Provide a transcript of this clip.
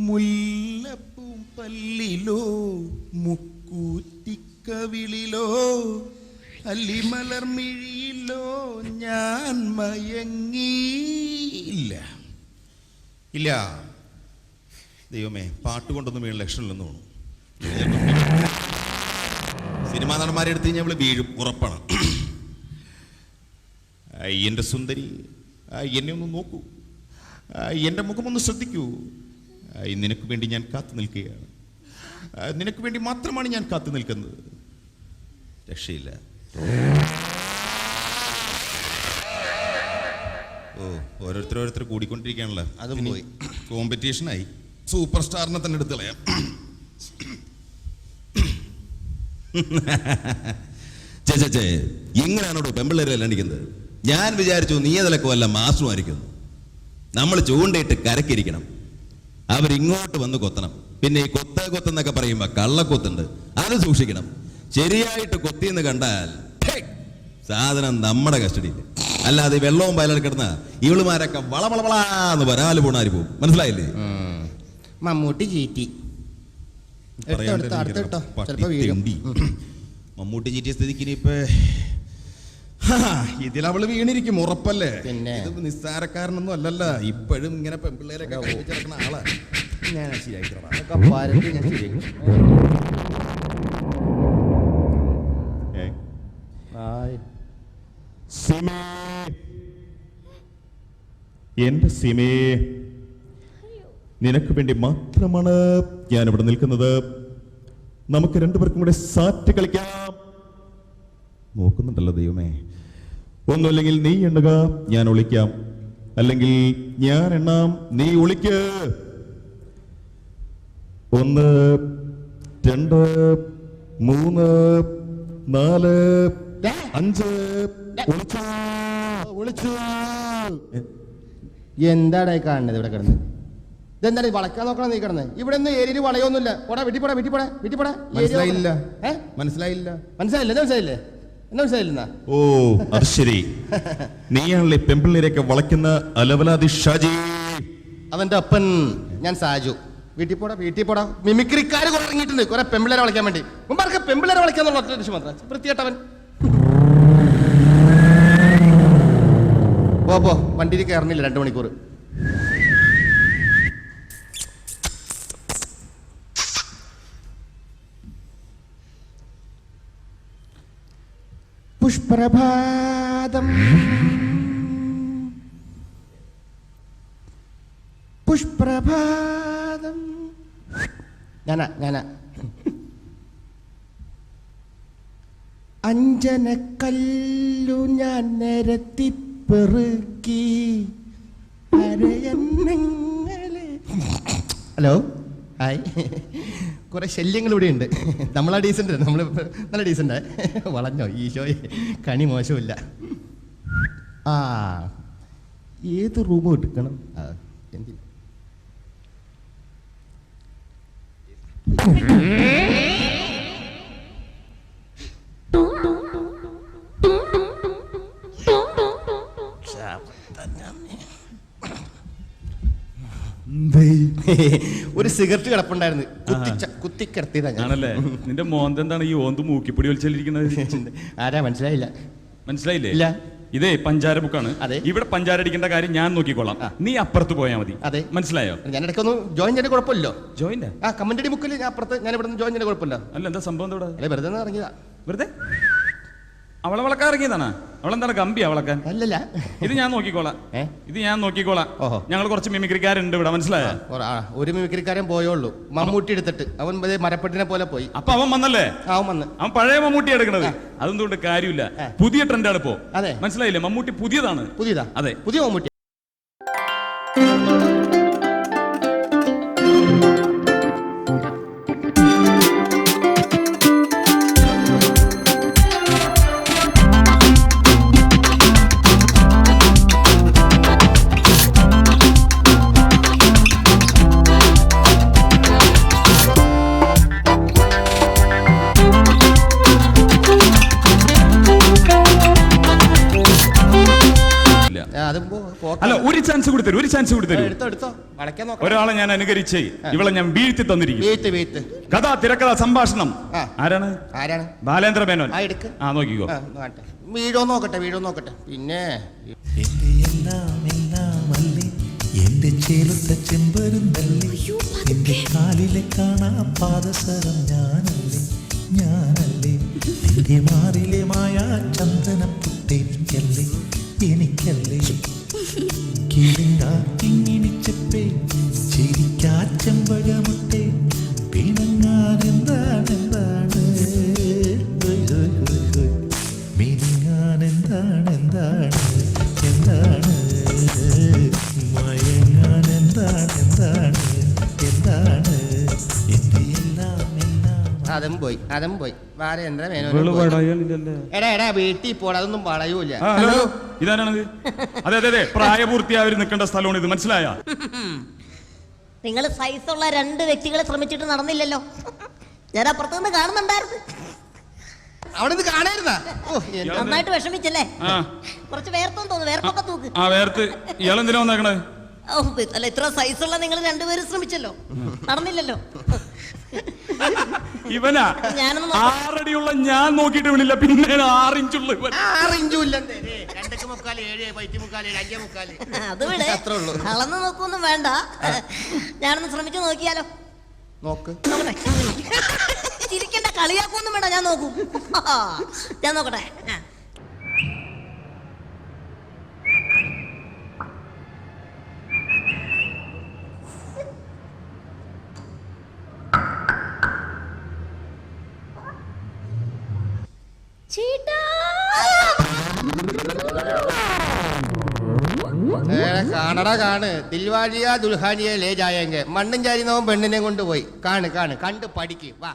മുല്ലപ്പൂം പല്ലിലോ മുക്കൂറ്റിക്കവിളിലോ അല്ലിമലർമിഴിയിലോ ഞാൻ മയങ്ങിയില്ല. ഇല്ല ദൈവമേ, പാട്ട് കൊണ്ടൊന്നും വീണ ലക്ഷണമില്ലെന്ന് തോന്നുന്നു. സിനിമാ നടന്മാരെ എടുത്ത് കഴിഞ്ഞാൽ അവള് വീഴും, ഉറപ്പാണ്. എൻ്റെ സുന്ദരി, എന്നെ ഒന്ന് നോക്കൂ, എൻ്റെ മുഖമൊന്ന് ശ്രദ്ധിക്കൂ. നിനക്ക് വേണ്ടി ഞാൻ കാത്തു നിൽക്കുകയാണ്. നിനക്ക് വേണ്ടി മാത്രമാണ് ഞാൻ കാത്തു നിൽക്കുന്നത്. രക്ഷയില്ല. ഓ, ഓരോരുത്തർ കൂടിക്കൊണ്ടിരിക്കുകയാണല്ലോ. അതും പോയി, കോമ്പറ്റീഷനായി. സൂപ്പർ സ്റ്റാറിനെ തന്നെ എടുത്ത് കളയാം. ചേ എങ്ങനെയാണോ പെമ്പിള്ളേരെ അടിക്കുന്നത്? ഞാൻ വിചാരിച്ചു നീ അതിലൊക്കെ വല്ല മാസ്റ്ററുമായിരിക്കുന്നു. നമ്മൾ ചൂണ്ടയിട്ട് കരക്കിരിക്കണം, അവരിങ്ങോട്ട് വന്ന് കൊത്തണം. പിന്നെ ഈ കൊത്തെന്നൊക്കെ പറയുമ്പോ കള്ളക്കൊത്തുണ്ട്, അത് സൂക്ഷിക്കണം. ശരിയായിട്ട് കൊത്തിയെന്ന് കണ്ടാൽ സാധനം നമ്മുടെ കസ്റ്റഡിയിൽ. അല്ലാതെ വെള്ളവും വയലിൽ കിടന്ന ഇവളുമാരൊക്കെ വളവളവളാന്ന് വരാല് പോണാരി പോവും. മനസ്സിലായില്ലേ? മമ്മൂട്ടി ചീറ്റി. മമ്മൂട്ടി ചീറ്റിയ സ്ഥിതിക്ക് ഇനിയിപ്പോ ഇതിലവള് വീണിരിക്കും, ഉറപ്പല്ലേ? പിന്നെ ഇത് നിസ്സാരക്കാരനൊന്നും അല്ലല്ല. ഇപ്പോഴും ഇങ്ങനെ പെൺപിള്ളേരൊക്കെ കളിച്ചിറക്കുന്ന ആളാ. ഞാൻ ശരിയായിക്കോളാം. എന്റെ സിമേ, നിനക്ക് വേണ്ടി മാത്രമാണ് ഞാൻ ഇവിടെ നിൽക്കുന്നത്. നമുക്ക് രണ്ടുപേർക്കും കൂടെ സാറ്റ് കളിക്കാം. നോക്കുന്നുണ്ടല്ലോ ദൈവമേ. ഒന്നുമില്ലെങ്കിൽ നീ എണ്ണുക, ഞാൻ ഒളിക്കാം. അല്ലെങ്കിൽ ഞാൻ എണ്ണാം, നീ ഒളിക്ക്. 1 2 3 4 5 ഒളിച്ചു. എന്താടാ കാണുന്നത് ഇവിടെ കിടന്ന്? ഇതെന്താണ് വളക്കാൻ നോക്കണം? നീ കിടന്ന് ഇവിടെ ഒന്നും ഏരിയയിൽ വളയൊന്നുമില്ല. മനസ്സിലായില്ല. മനസ്സിലായില്ല. ഓ, അത് ശരി. നീയാണല്ലേ പെമ്പിള്ളേരെയൊക്കെ വളയ്ക്കുന്ന അലവലാതി ഷാജി. അവന്റെ അപ്പൻ ഞാൻ സാജു. വീട്ടിൽ പോടാ. മിമിക്രിക്കാര് കുറെ ഇറങ്ങിയിട്ടുണ്ട്, കുറെ പെമ്പിള്ളേരെ വളയ്ക്കാൻ വേണ്ടി. മുമ്പാർക്ക് പെമ്പിള്ളേരെ വളയ്ക്കാന്നുള്ള ഒറ്റ ലക്ഷ്യം മാത്രം. വൃത്തിയായിട്ടവൻ പോ, വണ്ടിയിൽ കയറുന്നില്ല 2 മണിക്കൂർ. പുഷ്പ്രഭാതം ഞാനാ അഞ്ജനക്കല്ലു ഞാൻ നിരത്തി പെറുക്കി. Hello, hi. കുറെ ശല്യങ്ങൾ ഇവിടെ ഉണ്ട്. നമ്മളാ ഡീസൻ്റ്, നമ്മൾ നല്ല ഡീസൻ്റ്. വളഞ്ഞോ ഈശോയെ, കണി മോശമില്ല. ഏത് റൂം എടുക്കണം? എന്തില്ല. ഒരു സിഗരറ്റ് കിടപ്പുണ്ടായിരുന്നു, കുത്തിക്കിടത്തിയതാണല്ലേ. നിന്റെ മോന്തെന്താണ് ഈ ഓന്ത് മൂക്കിപ്പൊടി വലിച്ചിരിക്കുന്നത്? ആരാ? മനസ്സിലായില്ലേ? ഇല്ല. ഇതേ പഞ്ചാര ബുക്കാണ്. ഇവിടെ പഞ്ചാര അടിക്കേണ്ട കാര്യം ഞാൻ നോക്കിക്കോളാം. നീ അപ്പുറത്ത് പോയാൽ മതി. അതെ, മനസ്സിലായോ? ഞാൻ ഇടയ്ക്കൊന്ന് ജോയിൻ ചെയ്യേണ്ട കുഴപ്പമില്ലോ. ജോയിന്റ് കമന്ററി ബുക്കിൽ ഞാൻ അപ്പുറത്ത്, ഞാൻ ഇവിടെ ജോയിൻ ചെയ്യേണ്ട കുഴപ്പമില്ല. അല്ല, എന്താ സംഭവം? അല്ലെ, വെറുതെ ഇറങ്ങിയതാ. വെറുതെ അവളെ വളക്കാൻ ഇറങ്ങിയതാണ്. അവളെന്താണ് ഗംഭി അവളക്കാൻ? അല്ലല്ല, ഇത് ഞാൻ നോക്കിക്കോളാം. ഓഹോ, ഞങ്ങൾ കുറച്ച് മിമിക്രിക്കാരുണ്ട് ഇവിടെ, മനസ്സിലായോ? ഒരു മിമിക്രിക്കാരൻ പോയുള്ളൂ, മമ്മൂട്ടി എടുത്തിട്ട്. അവൻ മരപ്പെട്ടിനെ പോലെ പോയി. അപ്പൊ അവൻ വന്നല്ലേ? അവൻ പഴയ മമ്മൂട്ടി എടുക്കണത്. അതൊന്നുകൊണ്ട് കാര്യമില്ല. പുതിയ ട്രെൻഡാണ് ഇപ്പോ. മനസ്സിലായില്ലേ? മമ്മൂട്ടി പുതിയതാണ്. അതെ, പുതിയ മമ്മൂട്ടി. അല്ല, ഒരു ചാൻസ് കൊടുത്തരും. എടുത്തോ വളയ്ക്കാൻ നോക്കാം. ഒരാളെ ഞാൻ അനുകരിച്ചേ, ഇവളെ ഞാൻ വീഴ്ത്തി തന്നിരിക്കും. വീഴ്ത്ത്. കഥ, തിരക്കഥ, സംഭാഷണം. ആ. ആരാണ്? ബാലേന്ദ്ര മേനോൻ. എടുക്ക്. നോക്കിക്കോ. വീടോ നോക്കട്ടെ. പിന്നെ എന്റെ എല്ലാം അല്ലേ, എന്റെ ചേലത്തെ ചെമ്പരുന്തല്ലേ, എന്റെ കാലിലെ കാണാ പാദസരം ഞാനല്ലേ, എന്റെ മാറിലെ മായാ ചന്ദനപ്പുട്ടെനിക്കല്ലേ, കിളിങ്ങിണിച്ചപ്പേ ചിരിക്കാ ചെമ്പകമുട്ടേ, പിണങ്ങാൻ എന്താണ് മിനിങ്ങാൻ എന്താണ് മയങ്ങാൻ എന്താണ് എന്റെ എല്ലാം അതും പോയി. ബാലേന്ദ്ര മേനോൻ. എടാ വീട്ടിൽ പോടാ, അതൊന്നും വളയൂല. ഹലോ, ഇതാരാണത്? അതെ, പ്രായപൂർത്തിയായവർ നിൽക്കേണ്ട സ്ഥലമാണ് ഇത്, മനസ്സിലായ? നിങ്ങൾ സൈസുള്ള 2 വ്യക്തികളെ ശ്രമിച്ചിട്ട് നടന്നില്ലല്ലോ. ഞാൻ അപ്പുറത്തുനിന്ന് കാണുന്നുണ്ടായിരുന്നു. അവിടെ നിന്ന് കാണായിരുന്നാ? നന്നായിട്ട് വിഷമിച്ചല്ലേ? കുറച്ച് വേർത്തെന്ന് തോന്നുന്നു. വേർത്തൊക്കെ തൂക്ക്. വേർത്ത് ഇയാളെന്തിനാ വന്നേക്കണേ? അല്ല, ഇത്ര സൈസുള്ള നിങ്ങൾ 2 പേരും ശ്രമിച്ചല്ലോ, നടന്നില്ലല്ലോ. ഇവനാ 6 അടിയുള്ള ഞാൻ നോക്കിയിട്ട് ഇവനില്ല, പിന്നെ 6 ഇഞ്ചുള്ള ഇവൻ. 6 ഇഞ്ചും ഇല്ല. 2.75, 7, 5.75, 5.75. അത് വിടെ അളന്ന് നോക്കൊന്നും വേണ്ട. ഞാനൊന്ന് ശ്രമിച്ചു നോക്കിയാലോ? നോക്ക്. ചിരിക്കണ്ട, കളിയാക്കൊന്നും വേണ്ട. ഞാൻ നോക്കൂ. ഞാൻ നോക്കട്ടെ. കാണ്. ദിൽവാലിയ ദുൽഹാനിയെ ലേ ജായെങ്ക. മണ്ണും ചാരിനവൻ പെണ്ണിനെ കൊണ്ടുപോയി. കണ്ട് പഠിക്ക്. വാ.